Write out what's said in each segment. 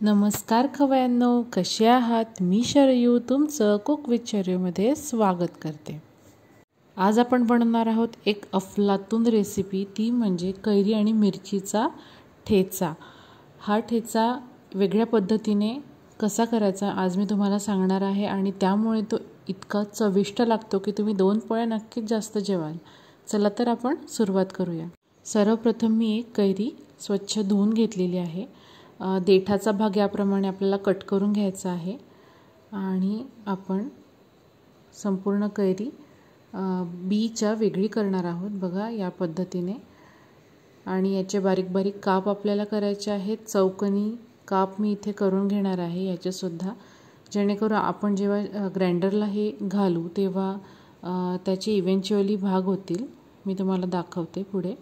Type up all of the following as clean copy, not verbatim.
नमस्कार खवयांनो, कसे आहात? मी शरयू तुमचं कुक विथ शरयूमध्ये स्वागत करते। आज आपण बनवणार आहोत एक अफलातून रेसिपी, ती म्हणजे कैरी आणि मिरचीचा ठेचा। हा ठेचा वेगळ्या पद्धतीने कसा करायचा आज मी तुम्हाला सांगणार आहे आणि त्यामुळे तो इतका चविष्ट लागतो की तुम्ही 2 पोळ्या नक्कीच जास्त जेवाल। चला तर आपण सुरुवात करूया। सर्वप्रथम मी एक कैरी स्वच्छ धुवून घेतलेली आहे। देठाचा भाग याप्रमाणे आपल्याला कट करून घ्यायचा आहे आणि आपण संपूर्ण कैरी बीच्या वेगळी करणार आहोत। बघा या पद्धतीने, आणि याचे बारीक बारीक काप आपल्याला करायचे आहेत। चौकोनी काप मी इथे करून घेणार आहे याचे सुद्धा, जेणेकरून आपण जेव्हा ग्राइंडरला हे घालू तेव्हा त्याचे इव्हेंच्युअली भाग होतील। मी तुम्हाला दाखवते पुढे।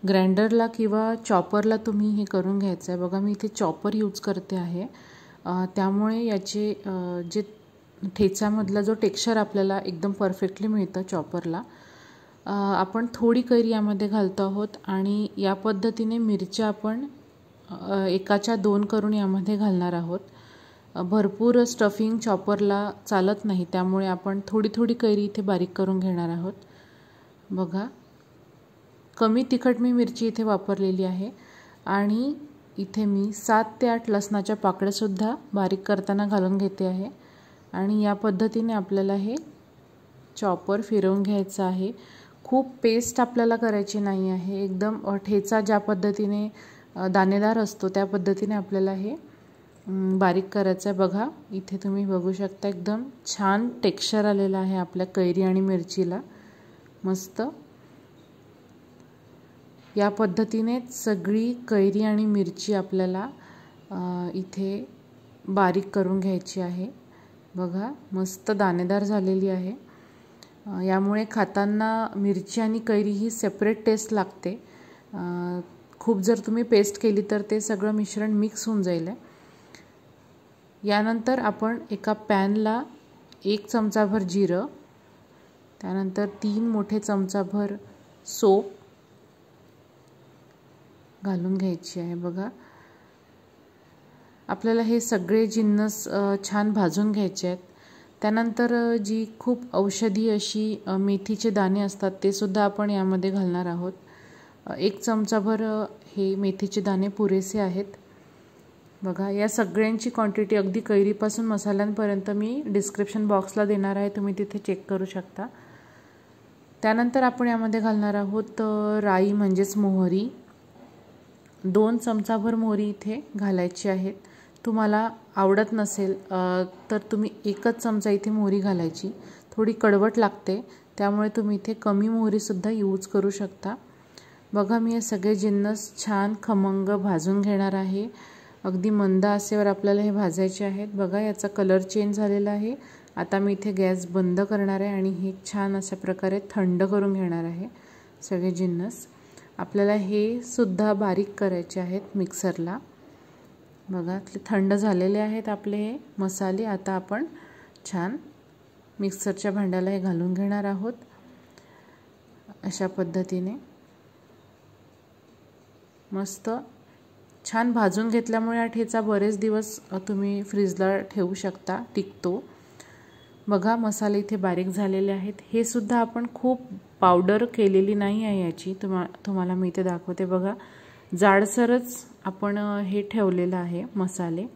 ग्राइंडरला किंवा चॉपरला तुम्ही हे करून घ्यायचं आहे। बघा मी इथे चॉपर यूज करते आहे, त्यामुळे याचे जे ठेचामधला जो टेक्स्चर आपल्याला एकदम परफेक्टली मिळतं चॉपरला। आपण थोडी कैरी यामध्ये घालतो आहोत आणि या पद्धतीने मिरच्या आपण एकाच्या 2 करून यामध्ये घालणार आहोत। भरपूर स्टफिंग चॉपरला चालत नाही, त्यामुळे आपण थोडी थोडी कैरी इथे बारीक करून घेणार आहोत। बघा कमी तिखट मी मिरची इथे वापरलेली आहे आणि इथे मी 7 ते 8 लसणाच्या पाकळ्यासुद्धा बारीक करताना घालून घेते आहे आणि या पद्धतीने आपल्याला हे चॉपर फिरवून घ्यायचं आहे। खूप पेस्ट आपल्याला करायची नाही आहे, एकदम ठेचा ज्या पद्धतीने दाणेदार असतो त्या पद्धतीने आपल्याला हे बारीक करायचं आहे। बघा इथे तुम्ही बघू शकता एकदम छान टेक्स्चर आलेलं आहे आपल्या कैरी आणि मिरचीला, मस्त। या पद्धतीने सगळी कैरी आणि मिरची आपल्याला इथे बारीक करून घ्यायची आहे। बघा मस्त दाणेदार झालेली आहे। यामुळे खाताना मिरची आणि कैरी ही सेपरेट टेस्ट लागते। खूप जर तुम्ही पेस्ट केली तर ते सगळं मिश्रण मिक्स होऊन जाईल। यानंतर आपण एका पॅनला 1 चमचाभर जिरं, त्यानंतर 3 मोठे चमचाभर सोप घालून घ्यायची आहे। बघा आपल्याला हे सगळे जिन्नस छान भाजून घ्यायचे आहेत। त्यानंतर जी खूप औषधी अशी मेथीचे दाणे असतात ते सुद्धा आपण यामध्ये घालणार आहोत। 1 चमचाभर हे मेथीचे दाणे पुरेसे आहेत। बघा या सगळ्यांची क्वांटिटी अगदी कैरीपासून मसाल्यांपर्यंत मी डिस्क्रिप्शन बॉक्सला देणार आहे, तुम्ही तिथे चेक करू शकता। त्यानंतर आपण यामध्ये घालणार आहोत राई म्हणजेच मोहरी। 2 चमचाभर मोहरी इथे घालायची आहेत। तुम्हाला आवडत नसेल तर तुम्ही 1च चमचा इथे मोहरी घालायची, थोडी कडवट लागते, त्यामुळे तुम्ही इथे कमी मोहरीसुद्धा यूज करू शकता। बघा मी हे सगळे जिन्नस छान खमंग भाजून घेणार आहे। अगदी मंद आचेवर आपल्याला हे भाजायचे आहेत। बघा याचा कलर चेंज झालेला आहे। आता मी इथे गॅस बंद करणार आहे आणि हे छान अशा प्रकारे थंड करून घेणार आहे सगळे जिन्नस। आपल्याला हे सुद्धा बारीक करायचे आहेत मिक्सरला। बघा थंड झालेले आहेत आपले हे मसाले। आता आपण छान मिक्सरच्या भांड्याला हे घालून घेणार आहोत अशा पद्धतीने। मस्त छान भाजून घेतल्यामुळे हा ठेचा बरेच दिवस तुम्ही फ्रीजला ठेवू शकता, टिकतो। बघा मसाले इथे बारीक झालेले आहेत। हे सुद्धा आपण खूप पावडर केलेली नाही आहे याची, तुम्हाला मी इथे दाखवते। बघा जाडसरच आपण हे ठेवलेलं आहे मसाले।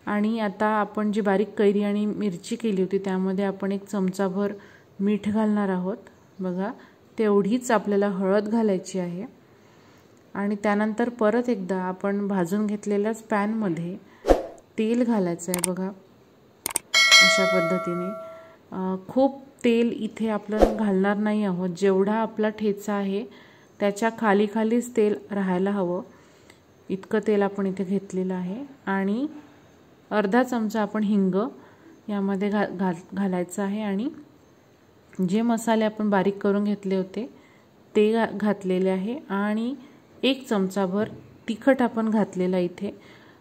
आणि आता आपण जी बारीक कैरी आणि मिरची केली होती त्यामध्ये आपण 1 चमचाभर मीठ घालणार आहोत। बघा तेवढीच आपल्याला हळद घालायची आहे आणि त्यानंतर परत एकदा आपण भाजून घेतलेल्याच पॅनमध्ये तेल घालायचं आहे। बघा अशा पद्धतीने खूप तेल इथे आपण घालणार नाही आहोत, जेवढा आपला ठेचा आहे त्याच्या खाली खालीच तेल राहायला हवं इतकं तेल आपण इथे घेतलेलं आहे। आणि अर्धा चमचा आपण हिंग यामध्ये घालायचं आहे आणि जे मसाले आपण बारीक करून घेतले होते ते घातलेले आहे आणि 1 चमचाभर तिखट आपण घातलेला इथे।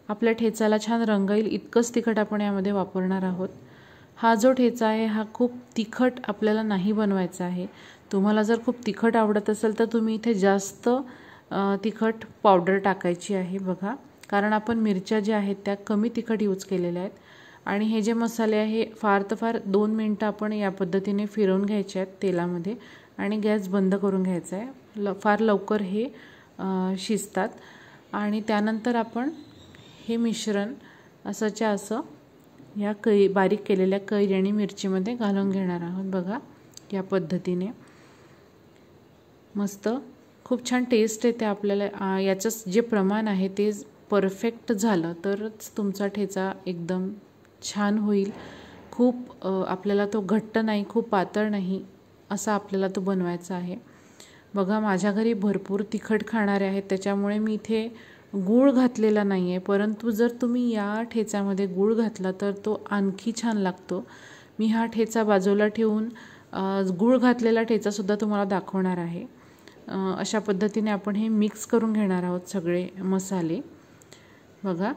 आपल्या ठेचाला छान रंग येईल इतकंच तिखट आपण यामध्ये वापरणार आहोत। हा जो ठेचा आहे हा खूप तिखट आपल्याला नाही बनवायचा आहे। तुम्हाला जर खूप तिखट आवडत असेल तर तुम्ही इथे जास्त तिखट पावडर टाकायची आहे। बघा कारण आपण मिरच्या ज्या आहेत त्या कमी तिखट यूज केलेल्या आहेत. आणि हे जे मसाले आहे फार तर फार 2 मिनटं आपण या पद्धतीने फिरवून घ्यायचे आहेत तेलामध्ये आणि गॅस बंद करून घ्यायचा आहे. फार लवकर हे शिजतात. आणि त्यानंतर आपण हे मिश्रण असंच्या असं या बारीक केलेल्या कैरी आणि मिरचीमध्ये घालून घेणार आहोत. बघा या पद्धतीने मस्त खूप छान टेस्ट येते आपल्याला. याचं जे प्रमाण आहे ते परफेक्ट झालं तरच तुमचा ठेचा एकदम छान होईल. खूप आपल्याला तो घट्ट नाही, खूप पातळ नाही, असा आपल्याला तो बनवायचा आहे. बघा माझ्या घरी भरपूर तिखट खाणारे आहेत त्याच्यामुळे मी इथे गूळ घातलेला नाही आहे. परंतु जर तुम्ही या ठेच्यामध्ये गूळ घातला तर तो आणखी छान लागतो. मी हा ठेचा बाजूला ठेवून गूळ घातलेला ठेचासुद्धा तुम्हाला दाखवणार आहे. अशा पद्धतीने आपण हे मिक्स करून घेणार आहोत सगळे मसाले. बघा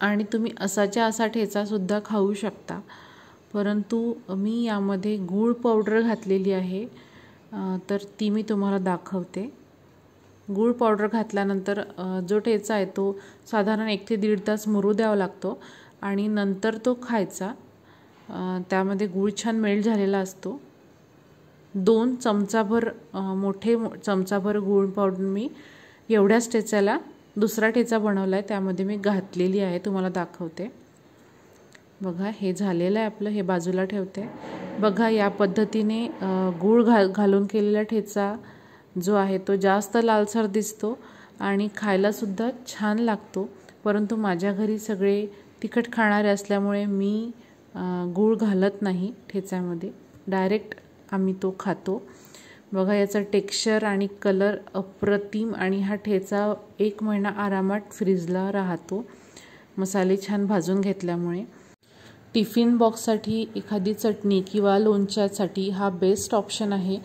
आणि तुम्ही असाच्या असा ठेचासुद्धा खाऊ शकता. परंतु मी यामध्ये गूळ पावडर घातलेली आहे तर ती मी तुम्हाला दाखवते. गूळ पावडर घातल्यानंतर जो ठेचा आहे तो साधारण 1 ते 1.5 तास मुरू द्यावा लागतो आणि नंतर तो खायचा. त्यामध्ये गूळ छान मेल्ट झालेला असतो. 2 चमचाभर मोठे चमचाभर गूळ पावडर मी एवढ्याच ठेच्याला दुसरा ठेचा बनवला आहे त्यामध्ये मी घातलेली आहे, तुम्हाला दाखवते. बघा हे झालेलं आहे आपलं, हे बाजूला ठेवते. बघा या पद्धतीने गूळ घालून केलेला ठेचा जो आहे तो जास्त लालसर दिसतो आणि खायलासुद्धा छान लागतो. परंतु माझ्या घरी सगळे तिखट खाणारे असल्यामुळे मी गूळ घालत नाही ठेच्यामध्ये, डायरेक्ट आम्ही तो खातो. बघा याचा टेक्स्चर आणि कलर अप्रतिम आणि हा ठेचा 1 महिना आरामात फ्रीजला राहतो मसाले छान भाजून घेतल्यामुळे. टिफिन बॉक्ससाठी एखादी चटणी किंवा लोणच्यासाठी हा बेस्ट ऑप्शन आहे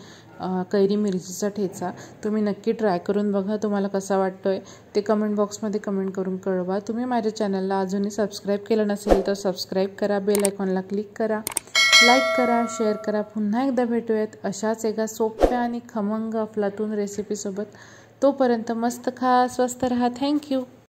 कैरी मिरचीचा ठेचा. तुम्ही नक्की ट्राय करून बघा. तुम्हाला कसा वाटतोय ते कमेंट बॉक्समध्ये कमेंट करून कळवा. तुम्ही माझ्या चॅनलला अजूनही सबस्क्राईब केलं नसेल तर सबस्क्राईब करा, बेल आयकॉनला क्लिक करा, लाईक करा, शेअर करा. पुन्हा एकदा भेटूयात अशाच एका सोप्या आणि खमंग अफलातून रेसिपीसोबत. तोपर्यंत मस्त खा, स्वस्त रहा. थँक्यू.